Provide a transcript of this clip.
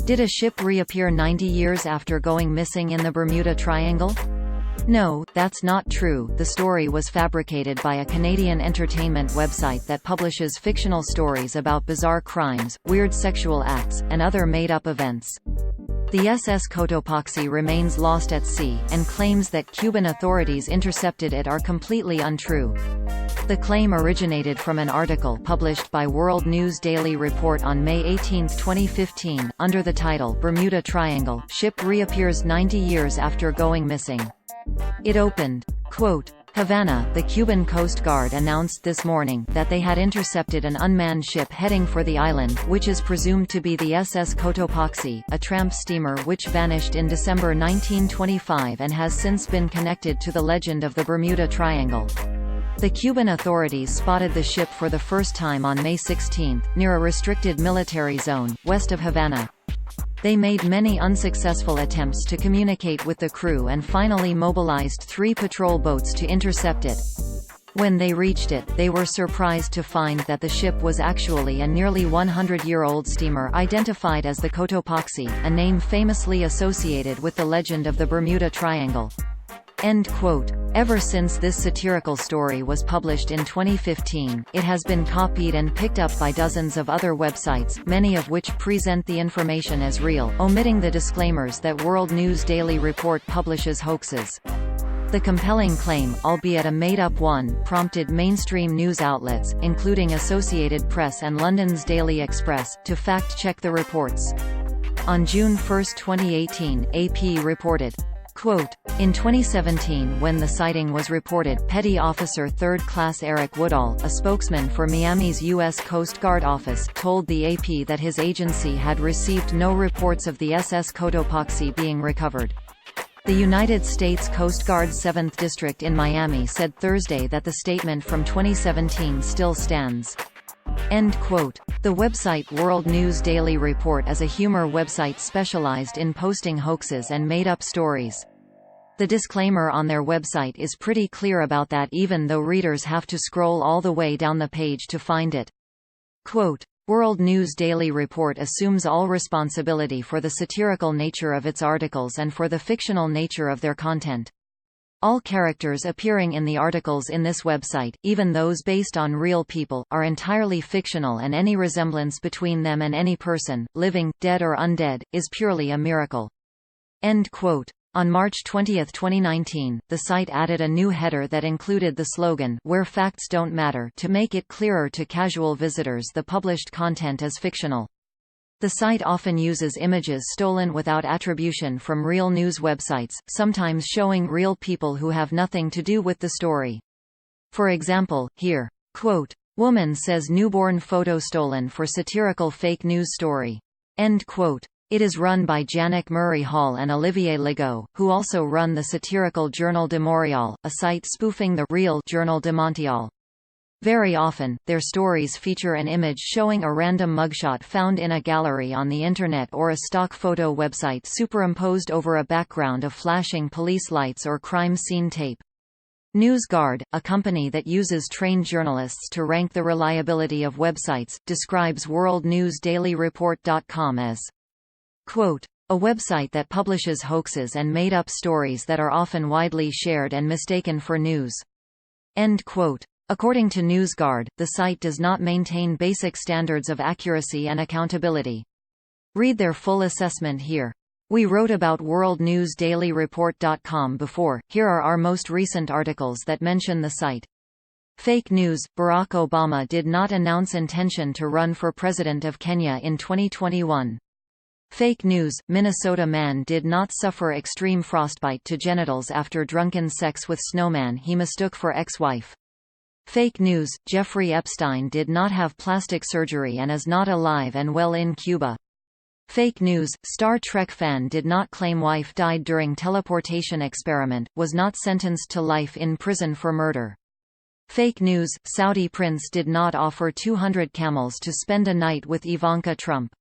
Did a ship reappear 90 years after going missing in the Bermuda Triangle? No, that's not true. The story was fabricated by a Canadian entertainment website that publishes fictional stories about bizarre crimes, weird sexual acts, and other made-up events. The SS Cotopaxi remains lost at sea, and claims that Cuban authorities intercepted it are completely untrue. The claim originated from an article published by World News Daily Report on May 18, 2015, under the title "Bermuda Triangle, Ship Reappears 90 Years After Going Missing." It opened, quote, "Havana, the Cuban Coast Guard announced this morning that they had intercepted an unmanned ship heading for the island, which is presumed to be the SS Cotopaxi, a tramp steamer which vanished in December 1925 and has since been connected to the legend of the Bermuda Triangle." The Cuban authorities spotted the ship for the first time on May 16, near a restricted military zone, west of Havana. They made many unsuccessful attempts to communicate with the crew and finally mobilized 3 patrol boats to intercept it. When they reached it, they were surprised to find that the ship was actually a nearly 100-year-old steamer identified as the Cotopaxi, a name famously associated with the legend of the Bermuda Triangle. End quote. Ever since this satirical story was published in 2015, it has been copied and picked up by dozens of other websites, many of which present the information as real, omitting the disclaimers that World News Daily Report publishes hoaxes. The compelling claim, albeit a made-up one, prompted mainstream news outlets, including Associated Press and London's Daily Express, to fact-check the reports. On June 1, 2018, AP reported, quote, "In 2017 when the sighting was reported, Petty Officer 3rd Class Eric Woodall, a spokesman for Miami's U.S. Coast Guard office, told the AP that his agency had received no reports of the SS Cotopaxi being recovered." The United States Coast Guard's 7th District in Miami said Thursday that the statement from 2017 still stands. End quote. The website World News Daily Report is a humor website specialized in posting hoaxes and made-up stories. The disclaimer on their website is pretty clear about that, even though readers have to scroll all the way down the page to find it. Quote, "World News Daily Report assumes all responsibility for the satirical nature of its articles and for the fictional nature of their content. All characters appearing in the articles in this website, even those based on real people, are entirely fictional, and any resemblance between them and any person, living, dead or undead, is purely a miracle." End quote. On March 20, 2019, the site added a new header that included the slogan, "Where facts don't matter," to make it clearer to casual visitors the published content is fictional. The site often uses images stolen without attribution from real news websites, sometimes showing real people who have nothing to do with the story. For example, here, quote, "Woman says newborn photo stolen for satirical fake news story." End quote. It is run by Janek Murray Hall and Olivier Legault, who also run the satirical Journal de Montréal, a site spoofing the real Journal de Montréal. Very often, their stories feature an image showing a random mugshot found in a gallery on the Internet or a stock photo website superimposed over a background of flashing police lights or crime scene tape. NewsGuard, a company that uses trained journalists to rank the reliability of websites, describes WorldNewsDailyReport.com as, quote, "A website that publishes hoaxes and made-up stories that are often widely shared and mistaken for news." End quote. According to NewsGuard, the site does not maintain basic standards of accuracy and accountability. Read their full assessment here. We wrote about WorldNewsDailyReport.com before, here are our most recent articles that mention the site. Fake news, Barack Obama did not announce intention to run for president of Kenya in 2021. Fake news, Minnesota man did not suffer extreme frostbite to genitals after drunken sex with snowman he mistook for ex-wife. Fake news, Jeffrey Epstein did not have plastic surgery and is not alive and well in Cuba. Fake news, Star Trek fan did not claim wife died during teleportation experiment, was not sentenced to life in prison for murder. Fake news, Saudi prince did not offer 200 camels to spend a night with Ivanka Trump.